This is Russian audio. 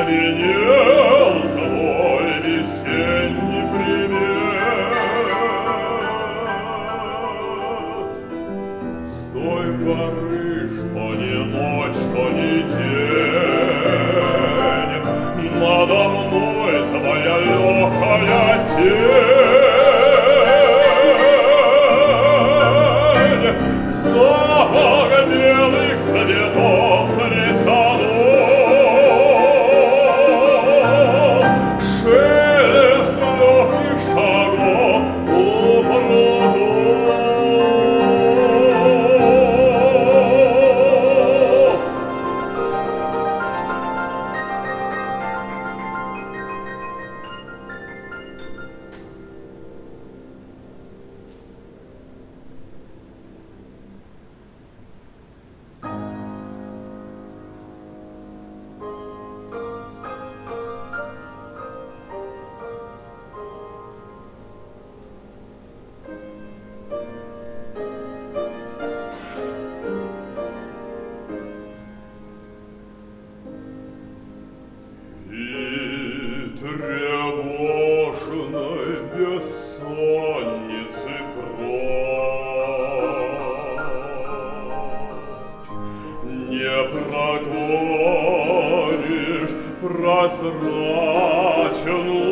Раззвенел твой весенний привет. С той поры, что ни ночь, что ни день, надо мной твоя легкая тень. Запах белых цветов средь садов, шелест легких шагов у прудов. Тревожной бессонницы прочь не прогонишь прозрачную